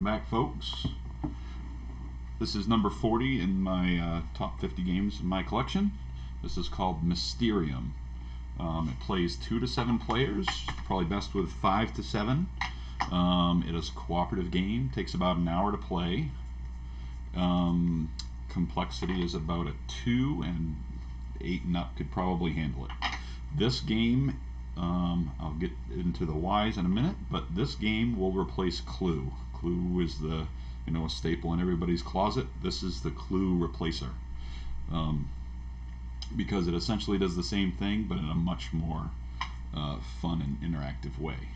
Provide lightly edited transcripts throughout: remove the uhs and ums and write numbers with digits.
Back, folks. This is number 40 in my top 50 games in my collection. This is called Mysterium. It plays 2 to 7 players, probably best with 5 to 7. It is a cooperative game, takes about an hour to play. Complexity is about a 2, and 8 and up could probably handle it. This game, I'll get into the whys in a minute, but this game will replace Clue. Clue is the a staple in everybody's closet. This is the Clue replacer, because it essentially does the same thing, but in a much more fun and interactive way.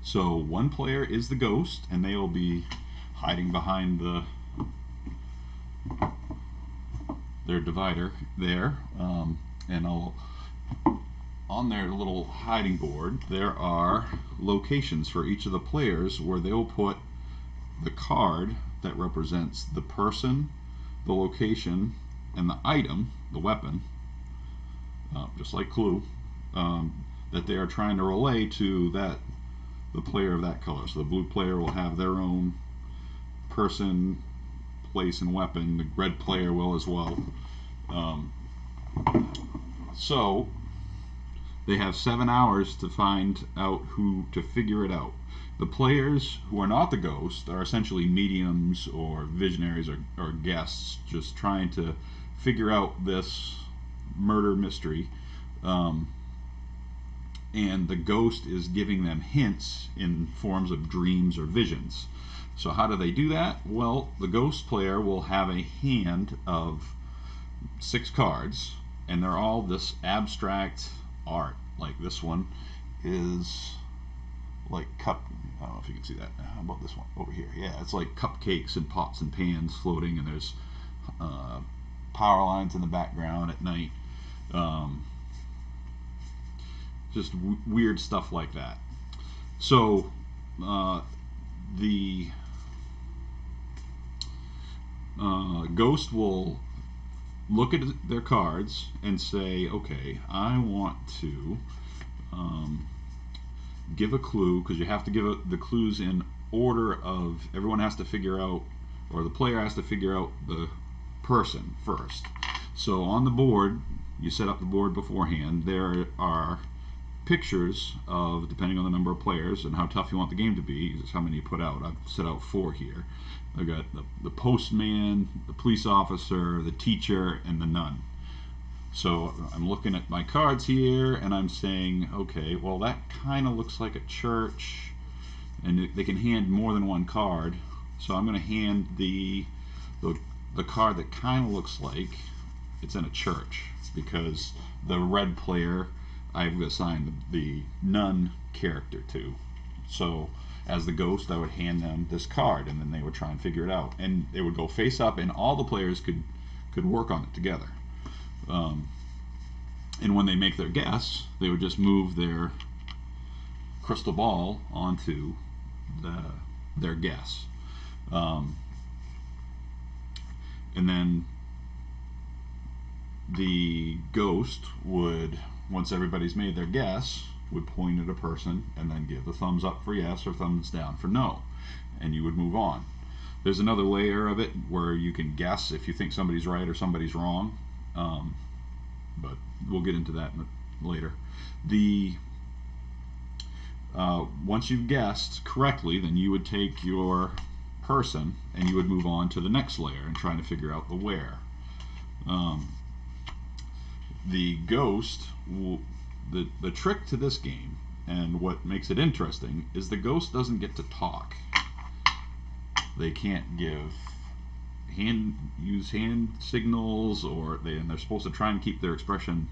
So one player is the ghost, and they will be hiding behind their divider there, and on their little hiding board there are locations for each of the players where they'll put the card that represents the person, the location, and the item, the weapon, just like Clue, that they are trying to relay to the player of that color. So the blue player will have their own person, place, and weapon. The red player will as well. So they have 7 hours to find out to figure it out. The players who are not the ghost are essentially mediums or visionaries or guests, just trying to figure out this murder mystery. And the ghost is giving them hints in forms of dreams or visions. So how do they do that? Well, the ghost player will have a hand of 6 cards, and they're all this abstract art. Like this one is like cup. I don't know if you can see that. How about this one over here? Yeah, it's like cupcakes and pots and pans floating, and there's power lines in the background at night. Just weird stuff like that. So the ghost will look at their cards and say, okay, I want to give a clue, because you have to give the clues in order of, everyone has to figure out, or the player has to figure out the person first. So on the board, you set up the board beforehand, there are pictures of, depending on the number of players and how tough you want the game to be, is how many you put out. I've set out 4 here. I've got the postman, the police officer, the teacher, and the nun. So I'm looking at my cards here, and I'm saying, okay, well, that kind of looks like a church, and they can hand more than one card. So I'm going to hand the card that kind of looks like it's in a church, because the red player I've assigned the nun character to. So as the ghost, I would hand them this card, and then they would try and figure it out, and they would go face up, and all the players could work on it together. And when they make their guess, they would just move their crystal ball onto their guess. And then the ghost would, once everybody's made their guess, would point at a person and then give a thumbs up for yes or thumbs down for no. And you would move on. There's another layer of it where you can guess if you think somebody's right or somebody's wrong. But we'll get into that later. Once you've guessed correctly, then you would take your person and you would move on to the next layer and trying to figure out the where. The ghost, the trick to this game, and what makes it interesting, is the ghost doesn't get to talk. They can't use hand signals, and they're supposed to try and keep their expression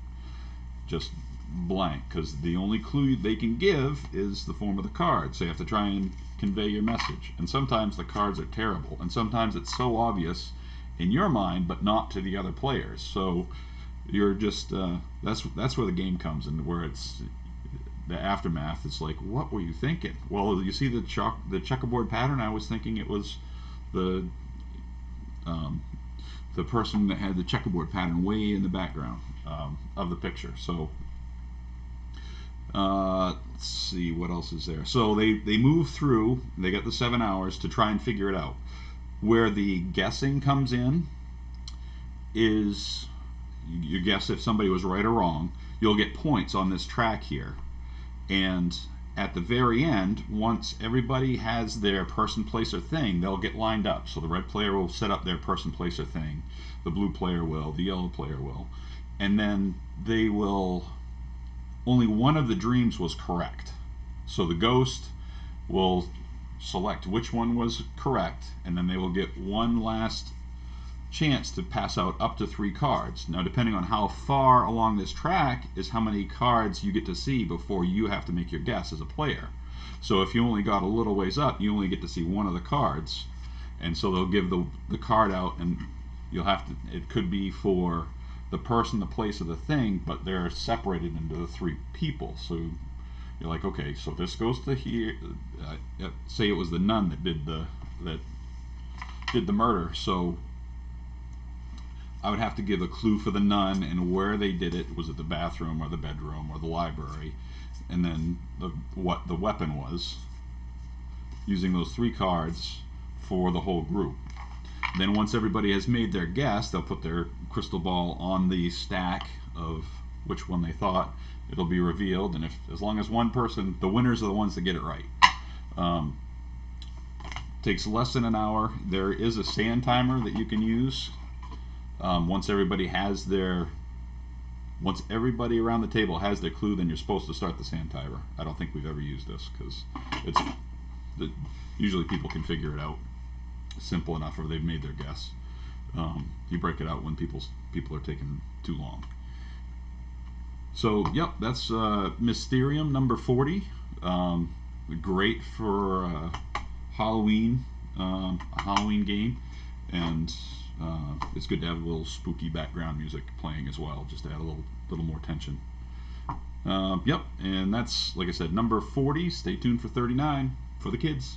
just blank, because the only clue they can give is the form of the card. So you have to try and convey your message, and sometimes the cards are terrible, and sometimes it's so obvious in your mind but not to the other players. So you're just that's where the game comes in, where it's the aftermath. It's like, what were you thinking? Well, you see the checkerboard pattern. I was thinking it was the person that had the checkerboard pattern way in the background of the picture. So Let's see what else is there. So they move through. They get the 7 hours to try and figure it out. Where the guessing comes in is you guess if somebody was right or wrong. You'll get points on this track here, and at the very end, once everybody has their person, place, or thing, they'll get lined up. So the red player will set up their person, place, or thing. The blue player will. The yellow player will. And then they will. Only one of the dreams was correct. So the ghost will select which one was correct, and then they will get one last chance to pass out up to 3 cards. Now, depending on how far along this track is how many cards you get to see before you have to make your guess as a player. So if you only got a little ways up, you only get to see one of the cards, and so they'll give the card out, and you'll have to. It could be for the person, the place, or the thing, but they're separated into the 3 people. So you're like, okay, so this goes to here. Say it was the nun that did the murder. So I would have to give a clue for the nun and where they did it. Was it the bathroom or the bedroom or the library? And then what the weapon was, using those 3 cards for the whole group. Then once everybody has made their guess, they'll put their crystal ball on the stack of which one they thought. It'll be revealed, and as long as one person, the winners are the ones that get it right. Takes less than an hour. There is a sand timer that you can use. Once everybody around the table has their clue, then you're supposed to start the sand timer. I don't think we've ever used this because usually people can figure it out simple enough, or they've made their guess. You break it out when people are taking too long. So yep, that's Mysterium number 40. Great for Halloween, a Halloween game, and it's good to have a little spooky background music playing as well, just to add a little more tension. Yep, and that's, like I said, number 40. Stay tuned for 39 for the kids.